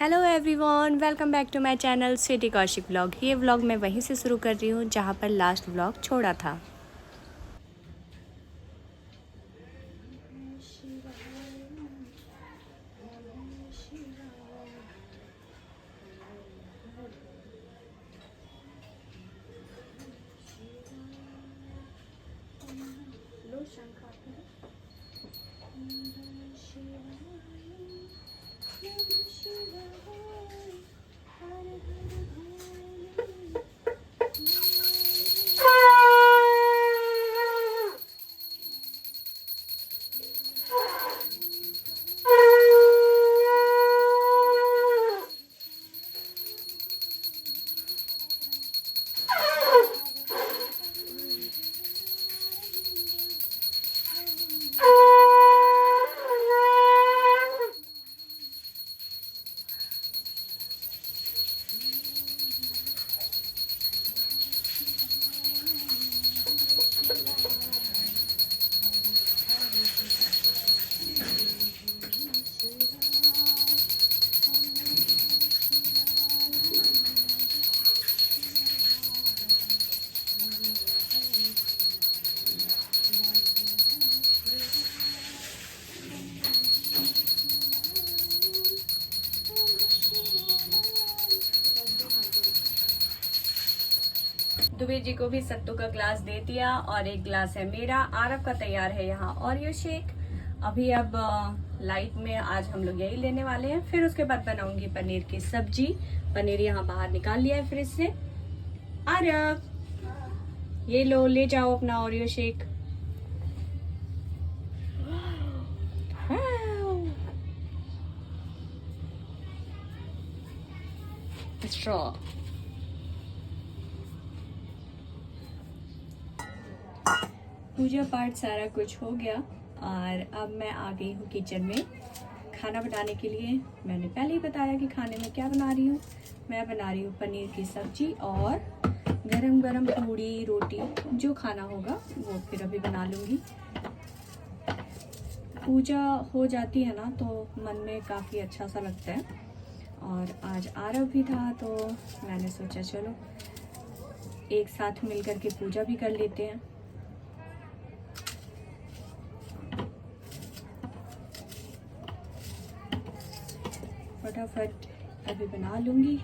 Hello everyone, welcome back to my channel Sweety Kaushik vlog. ये vlog मैं वहीं से शुरू कर रही हूँ जहाँ पर लास्ट व्लॉग छोड़ा था। दुबे जी को भी सत्तू का ग्लास दे दिया और एक ग्लास है मेरा। आरव का तैयार है यहाँ ओरियो शेक। अभी अब लाइट में आज हम लोग यही लेने वाले हैं। फिर उसके बाद बनाऊंगी पनीर की सब्जी। पनीर यहाँ बाहर निकाल लिया है फ्रिज से। आरव, ये लो, ले जाओ अपना ओरियो शेक। स्ट्रॉ। पूजा पाठ सारा कुछ हो गया और अब मैं आ गई हूँ किचन में खाना बनाने के लिए। मैंने पहले ही बताया कि खाने में क्या बना रही हूँ। मैं बना रही हूँ पनीर की सब्जी और गरम गरम पूड़ी रोटी, जो खाना होगा वो फिर अभी बना लूँगी। पूजा हो जाती है ना तो मन में काफ़ी अच्छा सा लगता है। और आज आरव भी था तो मैंने सोचा चलो एक साथ मिलकर के पूजा भी कर लेते हैं। फटाफट अभी बना लूँगी।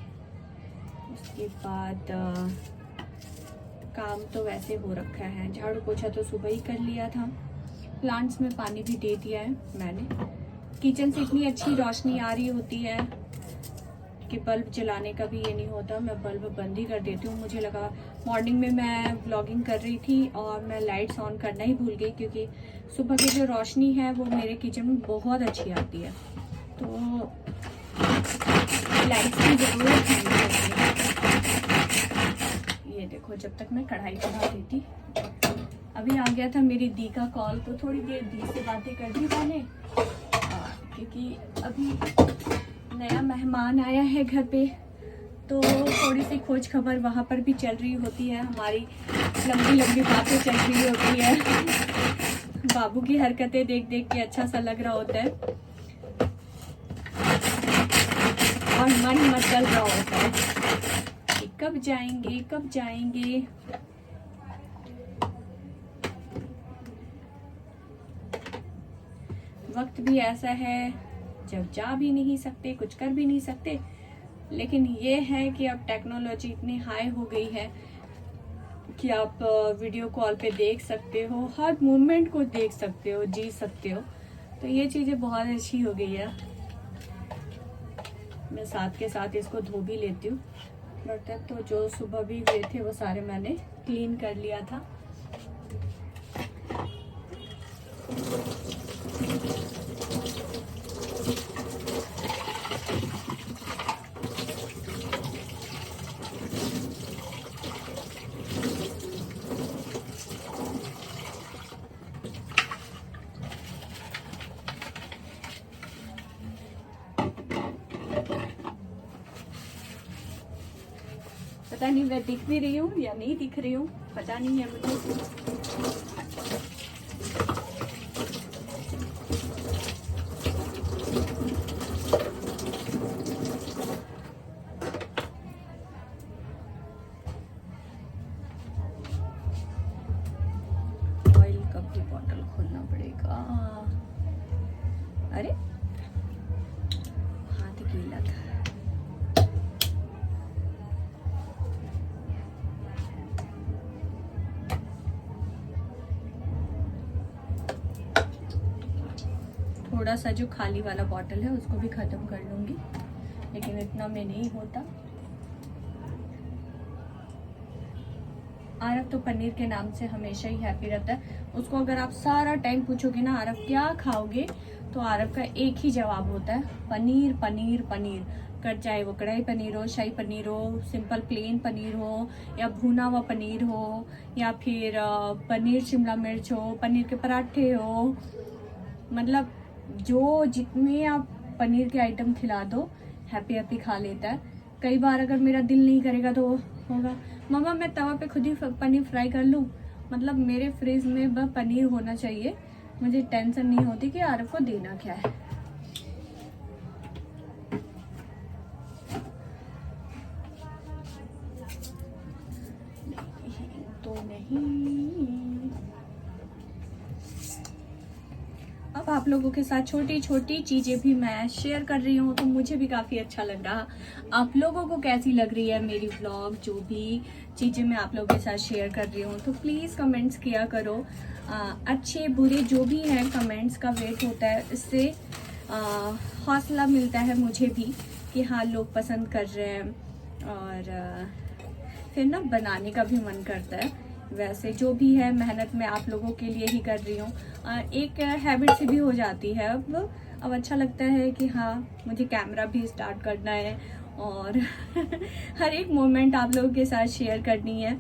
उसके बाद काम तो वैसे हो रखा है, झाड़ू पोछा तो सुबह ही कर लिया था। प्लांट्स में पानी भी दे दिया है मैंने। किचन से इतनी अच्छी रोशनी आ रही होती है कि बल्ब जलाने का भी ये नहीं होता। मैं बल्ब बंद ही कर देती हूँ। मुझे लगा मॉर्निंग में मैं व्लॉगिंग कर रही थी और मैं लाइट्स ऑन करना ही भूल गई, क्योंकि सुबह की जो रोशनी है वो मेरे किचन में बहुत अच्छी आती है। तो लाइट्स की जरूरत है। ये देखो, जब तक मैं कढ़ाई चढ़ा रही थी अभी आ गया था मेरी दी का कॉल, तो थोड़ी देर दी से बातें कर दी मैंने। क्योंकि अभी नया मेहमान आया है घर पे, तो थोड़ी सी खोज खबर वहाँ पर भी चल रही होती है। हमारी लंबी लंबी बातें चल रही होती है। बाबू की हरकतें देख देख के अच्छा सा लग रहा होता है और मन मचल रहा होता है कि कब जाएंगे कब जाएंगे। वक्त भी ऐसा है जब जा भी नहीं सकते, कुछ कर भी नहीं सकते। लेकिन ये है कि अब टेक्नोलॉजी इतनी हाई हो गई है कि आप वीडियो कॉल पे देख सकते हो, हर मोमेंट को देख सकते हो, जी सकते हो। तो ये चीज़ें बहुत अच्छी हो गई है। मैं साथ के साथ इसको धो भी लेती हूँ। बर्तन तो जो सुबह भी हुए थे वो सारे मैंने क्लीन कर लिया था। पता नहीं मैं दिख भी रही हूँ या नहीं दिख रही हूँ, पता नहीं है मुझे। ही लग। थोड़ा सा जो खाली वाला बॉटल है उसको भी ख़त्म कर लूँगी, लेकिन इतना में नहीं होता। आरव तो पनीर के नाम से हमेशा ही हैप्पी रहता है। उसको अगर आप सारा टाइम पूछोगे ना आरव क्या खाओगे, तो आरव का एक ही जवाब होता है पनीर पनीर पनीर। कर चाहे वो कढ़ाई पनीर हो, शाही पनीर हो, सिंपल प्लेन पनीर हो, या भुना हुआ पनीर हो, या फिर पनीर शिमला मिर्च हो, पनीर के पराठे हो, मतलब जो जितने आप पनीर के आइटम खिला दो हैप्पी हैप्पी खा लेता है। कई बार अगर मेरा दिल नहीं करेगा तो होगा मम्मा मैं तवा पे खुद ही पनीर फ्राई कर लूँ। मतलब मेरे फ्रिज में बस पनीर होना चाहिए, मुझे टेंशन नहीं होती कि आरव को देना क्या है। तो नहीं, अब आप लोगों के साथ छोटी छोटी चीज़ें भी मैं शेयर कर रही हूँ, तो मुझे भी काफ़ी अच्छा लग रहा। आप लोगों को कैसी लग रही है मेरी व्लॉग, जो भी चीज़ें मैं आप लोगों के साथ शेयर कर रही हूँ, तो प्लीज़ कमेंट्स किया करो। अच्छे बुरे जो भी हैं कमेंट्स का वेट होता है, इससे हौसला मिलता है मुझे भी कि हाँ लोग पसंद कर रहे हैं, और फिर ना बनाने का भी मन करता है। वैसे जो भी है मेहनत मैं आप लोगों के लिए ही कर रही हूँ, एक हैबिट सी भी हो जाती है। अब अच्छा लगता है कि हाँ मुझे कैमरा भी स्टार्ट करना है और हर एक मोमेंट आप लोगों के साथ शेयर करनी है।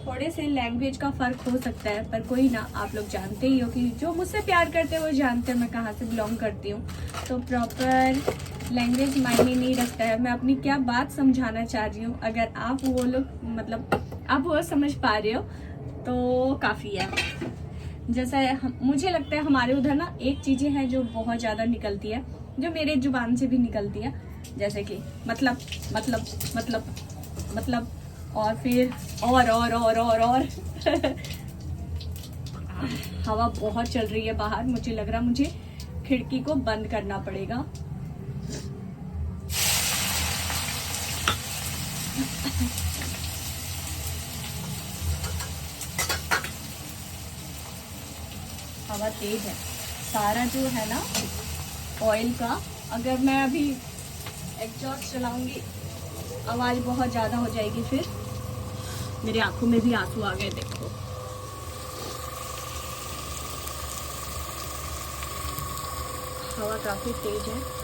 थोड़े से लैंग्वेज का फ़र्क हो सकता है, पर कोई ना, आप लोग जानते ही हो कि जो मुझसे प्यार करते हैं वो जानते हैं मैं कहाँ से बिलोंग करती हूँ। तो प्रॉपर लैंग्वेज मायने नहीं रखता है, मैं अपनी क्या बात समझाना चाह रही हूँ, अगर आप वो लोग मतलब आप वो समझ पा रहे हो तो काफ़ी है। जैसे मुझे लगता है हमारे उधर ना एक चीज़ें हैं जो बहुत ज़्यादा निकलती है, जो मेरे जुबान से भी निकलती है, जैसे कि मतलब मतलब मतलब मतलब, और फिर और हवा बहुत चल रही है बाहर, मुझे लग रहा मुझे खिड़की को बंद करना पड़ेगा। हवा तेज है, सारा जो है ना ऑयल का, अगर मैं अभी एग्जॉस्ट चलाऊंगी आवाज़ बहुत ज़्यादा हो जाएगी, फिर मेरी आंखों में भी आंसू आ गए। देखो हवा काफ़ी तेज है।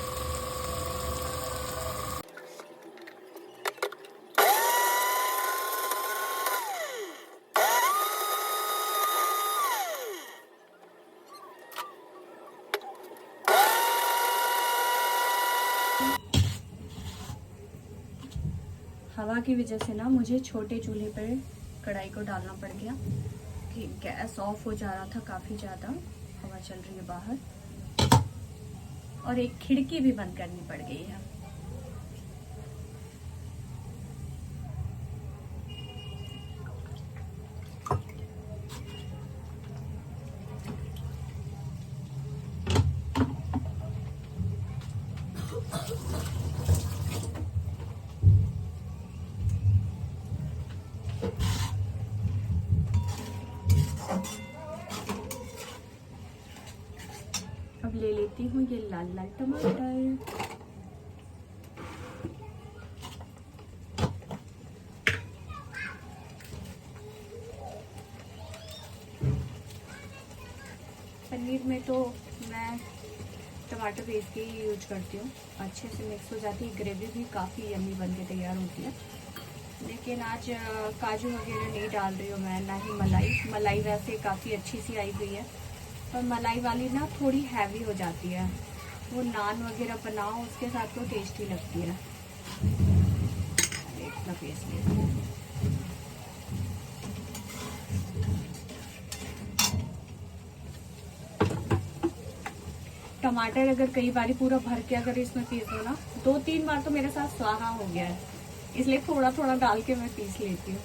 हवा की वजह से ना मुझे छोटे चूल्हे पर कढ़ाई को डालना पड़ गया कि गैस ऑफ हो जा रहा था, काफ़ी ज़्यादा हवा चल रही है बाहर, और एक खिड़की भी बंद करनी पड़ गई है। अब ले लेती हूँ ये लाल लाल टमाटर। पनीर में तो मैं टमाटर पेस्ट ही यूज करती हूँ, अच्छे से मिक्स हो जाती है, ग्रेवी भी काफ़ी यम्मी बन के तैयार होती है। लेकिन आज काजू वगैरह नहीं डाल रही हूँ मैं, ना ही मलाई वैसे काफ़ी अच्छी सी आई हुई है, पर मलाई वाली ना थोड़ी हैवी हो जाती है, वो नान वगैरह बनाओ उसके साथ तो टेस्टी लगती है। इतना पेस्ट लेती है। टमाटर अगर कई बार पूरा भर के अगर इसमें पीस दो ना, 2-3 बार तो मेरे साथ स्वाहा हो गया है, इसलिए थोड़ा थोड़ा डाल के मैं पीस लेती हूँ।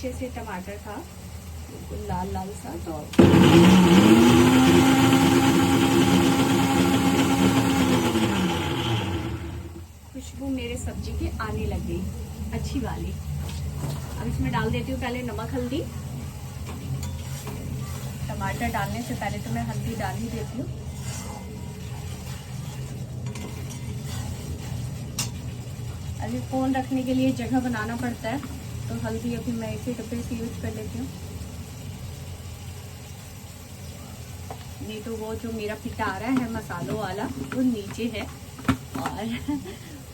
अच्छे से टमाटर था, बिल्कुल लाल लाल सा। तो खुशबू मेरे सब्जी की आने लग गई, अच्छी वाली। अब इसमें डाल देती हूँ पहले नमक हल्दी। टमाटर डालने से पहले तो मैं हल्दी डाल ही देती हूँ। अभी फ़ोन रखने के लिए जगह बनाना पड़ता है, तो हल्दी अभी मैं इसी डब्बे से यूज कर लेती हूँ। नहीं तो वो जो मेरा पिटारा है मसालों वाला वो नीचे है, और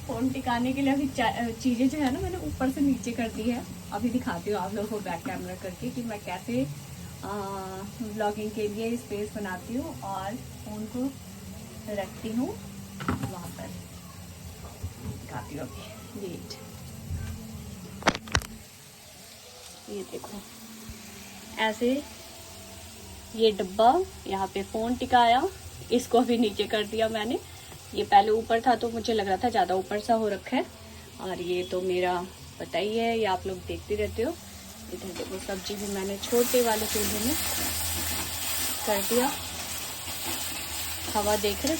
फ़ोन टिकाने के लिए अभी चीज़ें जो है ना मैंने ऊपर से नीचे कर दी है। अभी दिखाती हूँ आप लोगों को बैक कैमरा करके कि मैं कैसे व्लॉगिंग के लिए स्पेस बनाती हूँ और फ़ोन को रखती हूँ वहाँ पर। दिखाती हूँ अभी, ये देखो ऐसे ये डब्बा यहाँ पे फ़ोन टिकाया, इसको अभी नीचे कर दिया मैंने। ये पहले ऊपर था तो मुझे लग रहा था ज़्यादा ऊपर सा हो रखा है, और ये तो मेरा पता ही है, ये आप लोग देखते रहते हो। इधर देखो सब्जी भी मैंने छोटे वाले चूल्हे में कर दिया। हवा देख रहे,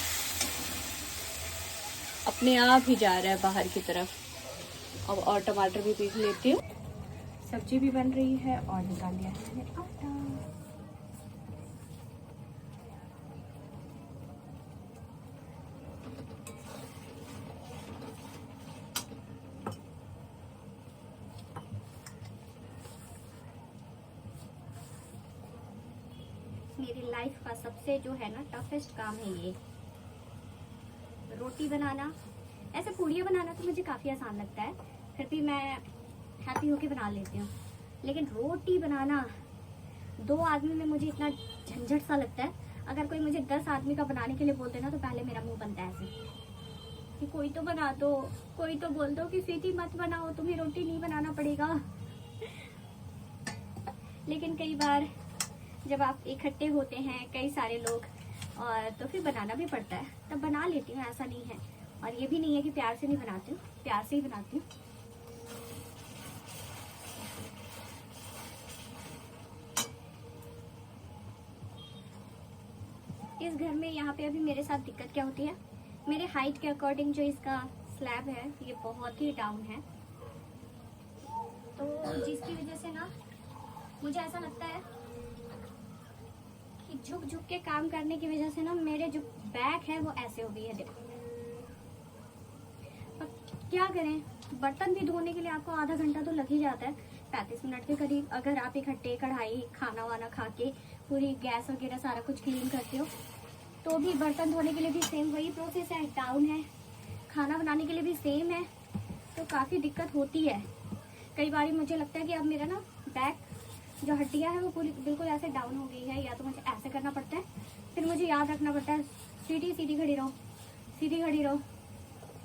अपने आप ही जा रहा है बाहर की तरफ। अब और टमाटर भी पीस लेती हूँ। सब्जी भी बन रही है और निकाल लिया है मैंने आटा। मेरी लाइफ का सबसे जो है ना टफेस्ट काम है ये रोटी बनाना। ऐसे पूड़ियाँ बनाना तो मुझे काफ़ी आसान लगता है, फिर भी मैं हैप्पी होके बना लेती हूँ। लेकिन रोटी बनाना 2 आदमी में मुझे इतना झंझट सा लगता है। अगर कोई मुझे 10 आदमी का बनाने के लिए बोलते ना तो पहले मेरा मुंह बनता है ऐसे कि कोई तो बना दो, कोई तो बोल दो कि सीटी मत बनाओ, तुम्हें रोटी नहीं बनाना पड़ेगा। लेकिन कई बार जब आप इकट्ठे होते हैं कई सारे लोग, और तो फिर बनाना भी पड़ता है, तब बना लेती हूँ, ऐसा नहीं है। और ये भी नहीं है कि प्यार से नहीं बनाती हूँ, प्यार से ही बनाती हूँ। इस घर में यहाँ पे अभी मेरे साथ दिक्कत क्या होती है, मेरे हाइट के अकॉर्डिंग जो इसका स्लैब है ये बहुत ही डाउन है, तो जिसकी वजह से ना मुझे ऐसा लगता है कि झुक झुक के काम करने की वजह से ना मेरे जो बैक है वो ऐसे हो गई है। देखो अब क्या करें, बर्तन भी धोने के लिए आपको आधा घंटा तो लग ही जाता है, 35 मिनट के करीब। अगर आप इकट्ठे कढ़ाई खाना वाना खा के पूरी गैस वगैरह सारा कुछ क्लीन करते हो तो भी बर्तन धोने के लिए भी सेम वही प्रोसेस है, डाउन है। खाना बनाने के लिए भी सेम है, तो काफ़ी दिक्कत होती है। कई बार मुझे लगता है कि अब मेरा ना बैक जो हड्डियाँ है वो पूरी बिल्कुल ऐसे डाउन हो गई है, या तो मुझे ऐसे करना पड़ता है, फिर मुझे याद रखना पड़ता है सीधी सीधी खड़ी रहो, सीधी खड़ी रहो,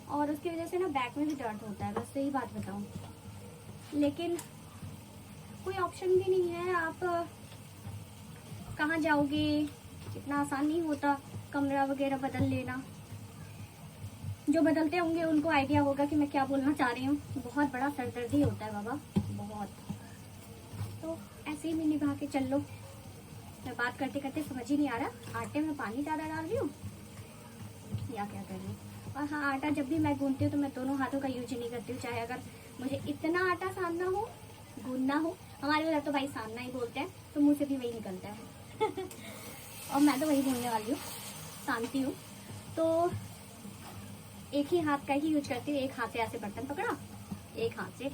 और उसकी वजह से ना बैक में भी दर्द होता है, बस सही बात बताऊँ। लेकिन कोई ऑप्शन भी नहीं है, आप कहाँ जाओगे, इतना आसान नहीं होता कमरा वगैरह बदल लेना। जो बदलते होंगे उनको आइडिया होगा कि मैं क्या बोलना चाह रही हूँ। बहुत बड़ा सरदर्दी होता है बाबा, बहुत। तो ऐसे ही मैं निभा के चल लो। मैं बात करते करते समझ ही नहीं आ रहा आटे में पानी ज़्यादा डाल रही हूँ या क्या कर रही हूँ। और हाँ, आटा जब भी मैं गूंथती हूँ तो मैं दोनों हाथों का यूज नहीं करती हूँ, चाहे अगर मुझे इतना आटा सानना हो, गूंदना हो। हमारे उधर तो भाई सानना ही बोलते हैं, तो मुँह से भी वही निकलता है और मैं तो वही बोलने वाली हूँ, सानती हूँ। तो एक ही हाथ का ही यूज करती हूँ, एक हाथ से ऐसे बर्तन पकड़ा, एक हाथ से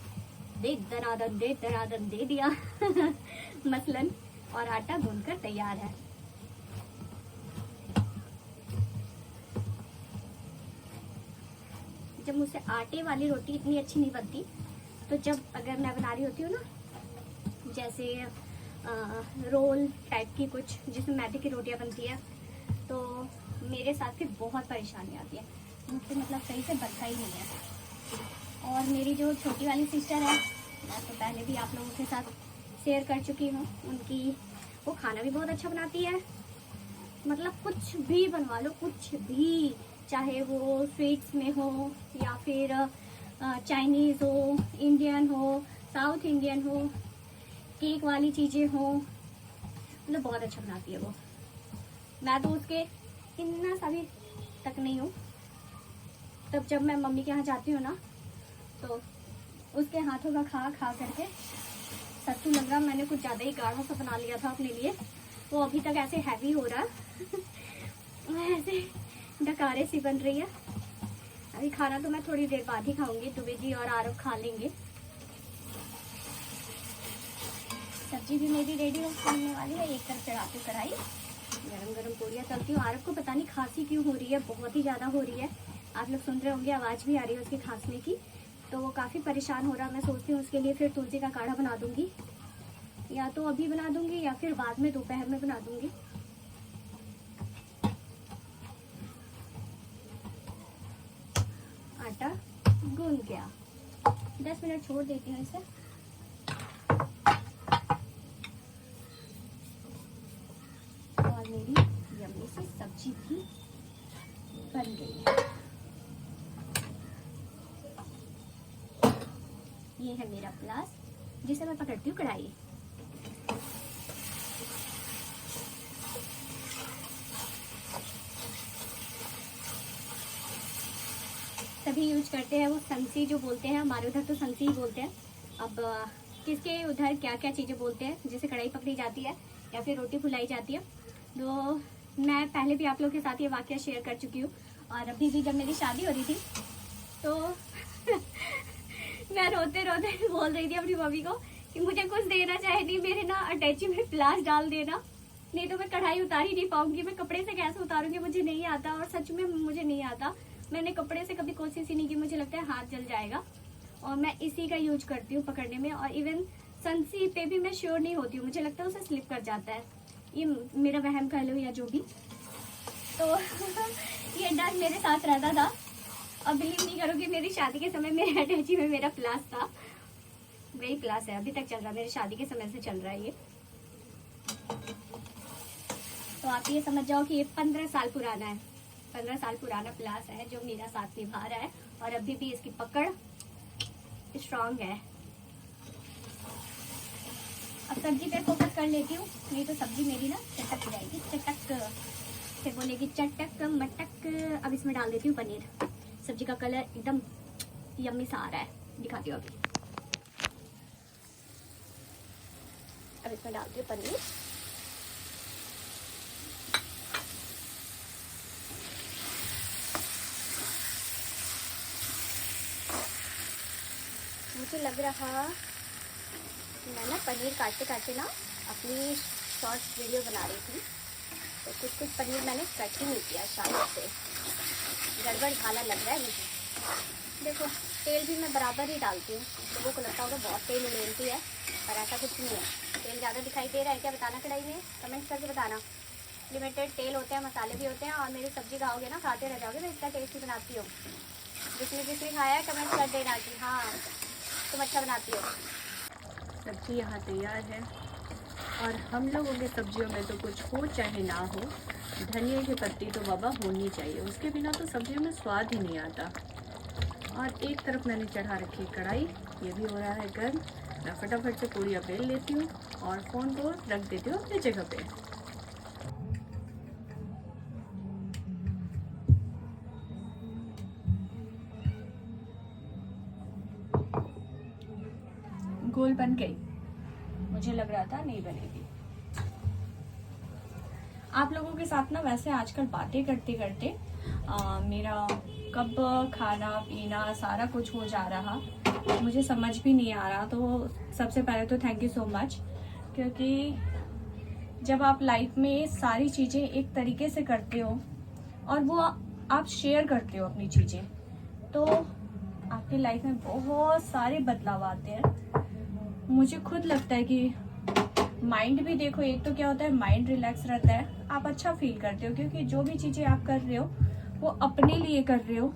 दे दनादन दे दिया मसलन, और आटा गूंथकर तैयार है। जब मुझसे आटे वाली रोटी इतनी अच्छी नहीं बनती, तो जब अगर मैं बना रही होती हूँ ना, जैसे रोल टाइप की कुछ जिसमें मैदे की रोटियाँ बनती है, तो मेरे साथ फिर बहुत परेशानी आती है, मुझसे मतलब सही से बनता ही नहीं है। और मेरी जो छोटी वाली सिस्टर है, मैं तो पहले भी आप लोगों के साथ शेयर कर चुकी हूँ, उनकी वो खाना भी बहुत अच्छा बनाती है। मतलब कुछ भी बनवा लो, कुछ भी, चाहे वो स्वीट्स में हो या फिर चाइनीज़ हो, इंडियन हो, साउथ इंडियन हो, केक वाली चीजें हो, मतलब बहुत अच्छा बनाती है वो। मैं तो उसके इतना सा भी तक नहीं हूँ। तब जब मैं मम्मी के यहाँ जाती हूँ ना, तो उसके हाथों का खा खा करके सत्तू लग रहा, मैंने कुछ ज़्यादा ही गाढ़ा सा बना लिया था अपने लिए। वो अभी तक ऐसे हैवी हो रहा है ऐसे डकारे सी बन रही है। अभी खाना तो मैं थोड़ी देर बाद ही खाऊंगी, दुबे जी और आरव खा लेंगे। सब्जी भी मेरी रेडी होने वाली है। एक तरफ चढ़ाती कढ़ाई, गरम गरम पूड़ियाँ तलती हूँ। आरव को पता नहीं खांसी क्यों हो रही है, बहुत ही ज़्यादा हो रही है। आप लोग सुन रहे होंगे, आवाज़ भी आ रही है उसके खांसने की, तो वो काफ़ी परेशान हो रहा है। मैं सोचती हूँ उसके लिए फिर तुलसी का काढ़ा बना दूंगी, या तो अभी बना दूंगी या फिर बाद में दोपहर में बना दूंगी। आटा गूंद गया, 10 मिनट छोड़ देती हूँ इसे। और मेरी यम्मी सी सब्जी भी बन गई है। ये है मेरा प्लास, जिसे मैं पकड़ती हूँ कढ़ाई। सभी यूज करते हैं वो संसी जो बोलते हैं, हमारे उधर तो संसी ही बोलते हैं। अब किसके उधर क्या क्या चीज़ें बोलते हैं, जैसे कढ़ाई पकड़ी जाती है या फिर रोटी फुलाई जाती है। तो मैं पहले भी आप लोगों के साथ ये वाकया शेयर कर चुकी हूँ। और अभी भी जब मेरी शादी हो रही थी तो मैं रोते रोते बोल रही थी अपनी मम्मी को कि मुझे कुछ देना चाहे नहीं, मेरे ना अटैची में प्लास डाल देना, नहीं तो मैं कढ़ाई उतार ही नहीं पाऊंगी। मैं कपड़े से कैसे उतारूंगी, मुझे नहीं आता। और सच में मुझे नहीं आता। मैंने कपड़े से कभी कोशिश ही नहीं की, मुझे लगता है हाथ जल जाएगा। और मैं इसी का यूज करती हूँ पकड़ने में। और इवन संसी पे भी मैं श्योर नहीं होती हूँ, मुझे लगता है उसे स्लिप कर जाता है। ये मेरा वहम कह लो या जो भी, तो ये डर मेरे साथ रहता था। और बिलीव नहीं करोगे, मेरी शादी के समय मेरे अटैची में मेरा प्लास था। वही प्लास है, अभी तक चल रहा है, मेरी शादी के समय से चल रहा है ये। तो आप ये समझ जाओ कि ये 15 साल पुराना है, 15 साल पुराना प्लास है जो मेरा साथ निभा रहा है। और अभी भी इसकी पकड़ स्ट्रांग है। अब सब्जी पे फोकस कर लेती हूँ, नहीं तो सब्जी मेरी ना चटक जाएगी, चटक से बोलेगी चटक मटक। अब इसमें डाल देती हूँ पनीर। सब्जी का कलर एकदम यम्मी सा आ रहा है, दिखाती हूँ अभी। अब इसमें डालती हूँ पनीर। मुझे लग रहा मैं ना पनीर काटते काटते ना अपनी शॉर्ट्स वीडियो बना रही थी, तो कुछ पनीर मैंने कट ही नहीं किया, शायद से गड़बड़ खाना लग रहा है मुझे। देखो तेल भी मैं बराबर ही डालती हूँ। लोगों को लगता होगा बहुत तेल उड़ेलती है, पर ऐसा कुछ नहीं है। तेल ज़्यादा दिखाई दे रहा है क्या, बताना कढ़ाई में, कमेंट करके बताना। लिमिटेड तेल होते हैं, मसाले भी होते हैं। और मेरी सब्जी खाओगे ना, खाते रह जाओगे। मैं इतना टेस्टी बनाती हूँ। जिसने खाया है कमेंट कर देना कि हाँ तुम अच्छा बनाती हो। सब्जी यहाँ तैयार है। और हम लोगों के सब्जियों में तो कुछ हो चाहे ना हो, धनिया की पत्ती तो बाबा होनी चाहिए, उसके बिना तो सब्जियों में स्वाद ही नहीं आता। और एक तरफ मैंने चढ़ा रखी है कढ़ाई, ये भी हो रहा है गर्म। मैं फटाफट से पूड़ियाँ बेल लेती हूँ और फ़ोन को रख देती हूँ अपनी जगह पे। गोल बन गई, मुझे लग रहा था नहीं बनेगी। आप लोगों के साथ ना वैसे आजकल बातें करते करते मेरा कब खाना पीना सारा कुछ हो जा रहा, मुझे समझ भी नहीं आ रहा। तो सबसे पहले तो थैंक यू सो मच, क्योंकि जब आप लाइफ में सारी चीज़ें एक तरीके से करते हो और वो आप शेयर करते हो अपनी चीज़ें, तो आपकी लाइफ में बहुत सारे बदलाव आते हैं। मुझे खुद लगता है कि माइंड भी देखो, एक तो क्या होता है माइंड रिलैक्स रहता है, आप अच्छा फील करते हो, क्योंकि जो भी चीज़ें आप कर रहे हो वो अपने लिए कर रहे हो,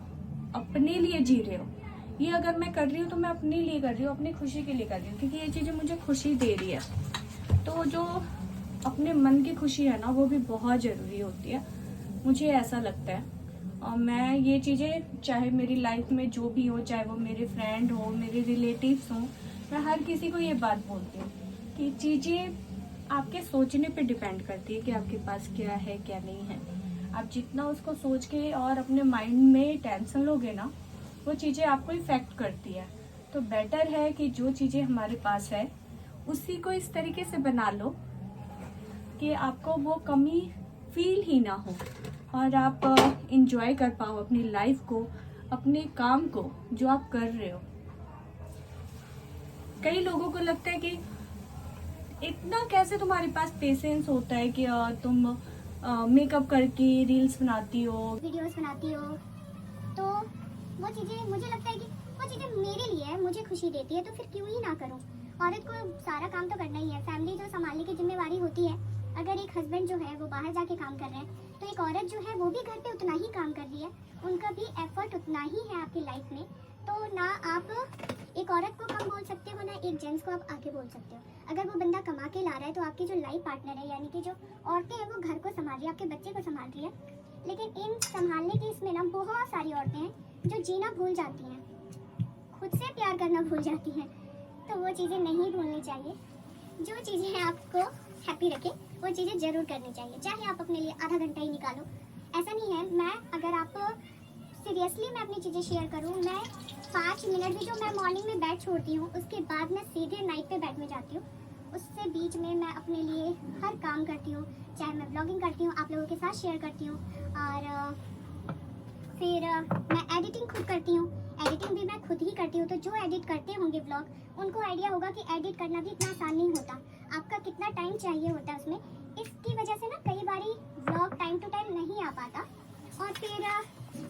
अपने लिए जी रहे हो। ये अगर मैं कर रही हूँ तो मैं अपने लिए कर रही हूँ, अपनी खुशी के लिए कर रही हूँ, क्योंकि ये चीज़ें मुझे खुशी दे रही है। तो जो अपने मन की खुशी है ना, वो भी बहुत ज़रूरी होती है, मुझे ऐसा लगता है। और मैं ये चीज़ें चाहे मेरी लाइफ में जो भी हो, चाहे वो मेरे फ्रेंड हो, मेरे रिलेटिव्स हों, मैं हर किसी को ये बात बोलती हूँ कि चीज़ें आपके सोचने पे डिपेंड करती है कि आपके पास क्या है क्या नहीं है। आप जितना उसको सोच के और अपने माइंड में टेंशन लोगे ना, वो चीज़ें आपको इफेक्ट करती है। तो बेटर है कि जो चीज़ें हमारे पास है उसी को इस तरीके से बना लो कि आपको वो कमी फील ही ना हो और आप इंजॉय कर पाओ अपनी लाइफ को, अपने काम को जो आप कर रहे हो। कई लोगों को लगता है कि इतना कैसे तुम्हारे पास पेशेंस होता है कि तुम मेकअप करके रील्स बनाती हो, वीडियोस बनाती हो, तो वो चीज़ें मुझे लगता है कि वो चीज़ें मेरे लिए है, मुझे खुशी देती है, तो फिर क्यों ही ना करूं। औरत को सारा काम तो करना ही है, फैमिली जो संभालने की जिम्मेवारी होती है। अगर एक हस्बैंड जो है वो बाहर जाके काम कर रहे हैं, तो एक औरत जो है वो भी घर पे उतना ही काम कर रही है, उनका भी एफर्ट उतना ही है आपकी लाइफ में। तो ना आप एक औरत को कम बोल सकते हो, ना एक जेंट्स को आप आगे बोल सकते हो। अगर वो बंदा कमा के ला रहा है, तो आपकी जो लाइफ पार्टनर है, यानी कि जो औरतें हैं, वो घर को संभाल रही है, आपके बच्चे को संभाल रही है। लेकिन इन संभालने की इसमें ना बहुत सारी औरतें हैं जो जीना भूल जाती हैं, खुद से प्यार करना भूल जाती हैं। तो वो चीज़ें नहीं भूलनी चाहिए। जो चीज़ें आपको हैप्पी रखे वो चीज़ें ज़रूर करनी चाहिए, चाहे आप अपने लिए आधा घंटा ही निकालो। ऐसा नहीं है, मैं अगर आप सीरियसली मैं अपनी चीज़ें शेयर करूँ, मैं 5 मिनट भी जो मैं मॉर्निंग में बेड छोड़ती हूँ, उसके बाद मैं सीधे नाइट पे बेड में जाती हूँ। उससे बीच में मैं अपने लिए हर काम करती हूँ, चाहे मैं ब्लॉगिंग करती हूँ, आप लोगों के साथ शेयर करती हूँ, और फिर मैं एडिटिंग खुद करती हूँ। एडिटिंग भी मैं खुद ही करती हूँ। तो जो एडिट करते होंगे ब्लॉग, उनको आइडिया होगा कि एडिट करना भी इतना आसान नहीं होता, आपका कितना टाइम चाहिए होता है उसमें। इसकी वजह से ना कई बारी ब्लॉग टाइम टू टाइम नहीं आ पाता। और फिर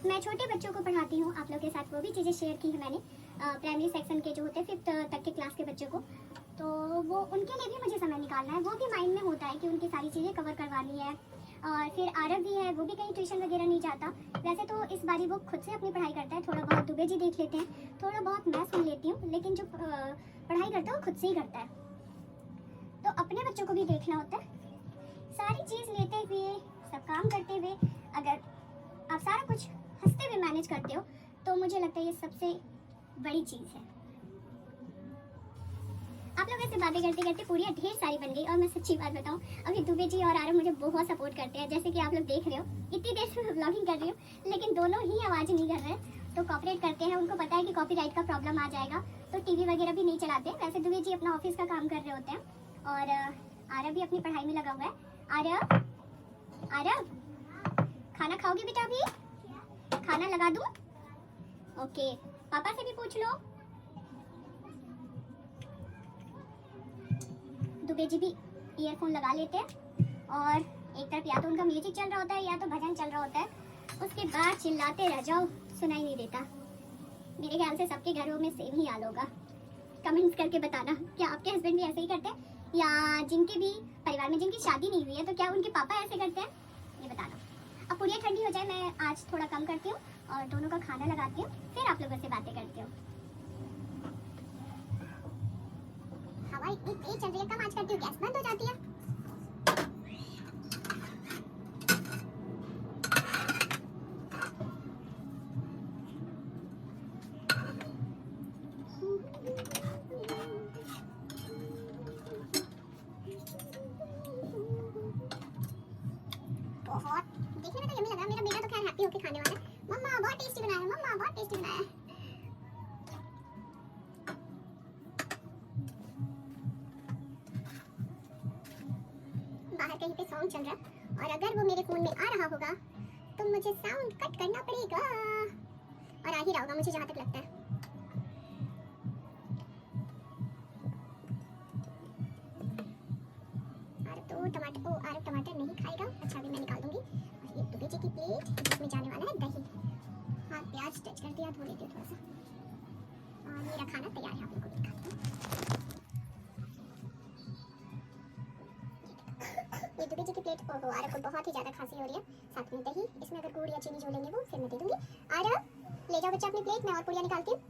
मैं छोटे बच्चों को पढ़ाती हूँ, आप लोगों के साथ वो भी चीज़ें शेयर की है मैंने, प्राइमरी सेक्शन के जो होते हैं 5th तक के क्लास के बच्चों को। तो वो उनके लिए भी मुझे समय निकालना है, वो भी माइंड में होता है कि उनकी सारी चीज़ें कवर करवानी है। और फिर आरव भी है, वो भी कहीं ट्यूशन वगैरह नहीं जाता। वैसे तो इस बारी वो खुद से अपनी पढ़ाई करता है, थोड़ा बहुत दुबे जी देख लेते हैं, थोड़ा बहुत मैं सुन लेती हूँ, लेकिन जो पढ़ाई करता है वो खुद से ही करता है। तो अपने बच्चों को भी देखना होता है। सारी चीज़ लेते हुए, सब काम करते हुए, अगर आप सारा कुछ हंसते हुए मैनेज करते हो, तो मुझे लगता है ये सबसे बड़ी चीज़ है। आप लोगों से बातें करते करते पूरी ढेर सारी बन गई। और मैं सच्ची बात बताऊं, अभी दुबे जी और आरव मुझे बहुत सपोर्ट करते हैं, जैसे कि आप लोग देख रहे हो। इतनी देर से मैं ब्लॉगिंग कर रही हूँ, लेकिन दोनों ही आवाज़ नहीं कर रहे हैं, तो कॉपीराइट करते हैं। उनको पता है कि कॉपीराइट का प्रॉब्लम आ जाएगा, तो टीवी वगैरह भी नहीं चलाते। वैसे दुबे जी अपना ऑफिस का काम कर रहे होते हैं, और आरव भी अपनी पढ़ाई में लगा हुआ है। आरव खाना खाओगे बेटा? अभी खाना लगा दूँ? ओके, पापा से भी पूछ लो। दुबे जी भी ईयरफोन लगा लेते हैं, और एक तरफ या तो उनका म्यूजिक चल रहा होता है या तो भजन चल रहा होता है, उसके बाद चिल्लाते रह जाओ, सुनाई नहीं देता। मेरे ख्याल से सबके घरों में सेम ही हाल होगा। कमेंट्स करके बताना, क्या आपके हस्बैंड भी ऐसे ही करते हैं, या जिनके भी परिवार में जिनकी शादी नहीं हुई है, तो क्या उनके पापा ऐसे करते हैं, ये बताना। अब पूरी ठंडी हो जाए, मैं आज थोड़ा कम करती हूँ और दोनों का खाना लगाती हूँ, फिर आप लोगों से बातें करती हूँ। हवा इतनी तेज चल रही है, कम आंच करती हूँ, गैस बंद हो जाती है। बहुत देखने में तो यम्मी लग रहा है। मेरा बेटा तो खैर हैप्पी होके खाने वाला है। मम्मा बहुत टेस्टी बनाया है, मम्मा बहुत टेस्टी बनाया है। बाहर कहीं पे सॉन्ग चल रहा है, और अगर वो मेरे फोन में आ रहा होगा तो मुझे साउंड कट करना पड़ेगा, और आ ही रहा होगा मुझे जहाँ तक लगता है। आरव टमाटर नहीं खाएगा। अच्छा, अभी मैं निकाल दूंगी। और ये दुबे जी की प्लेट, जिसमें जाने वाला है दही। हाँ, प्याज टच कर दिया, धो लेती हूँ थोड़ा सा। और मेरा खाना तैयार है, आप लोगों को दिखाती हूँ। ये दुबे जी की प्लेट। ओहो, आरव को बहुत ही ज़्यादा खांसी हो रही है। साथ में दही, इसमें अगर गुड़ या चीनी जो लेंगे वो फिर मैं दे दूंगी। आरव ले जाओ बच्चा अपनी प्लेट में, और पूड़ियाँ निकालती हूँ।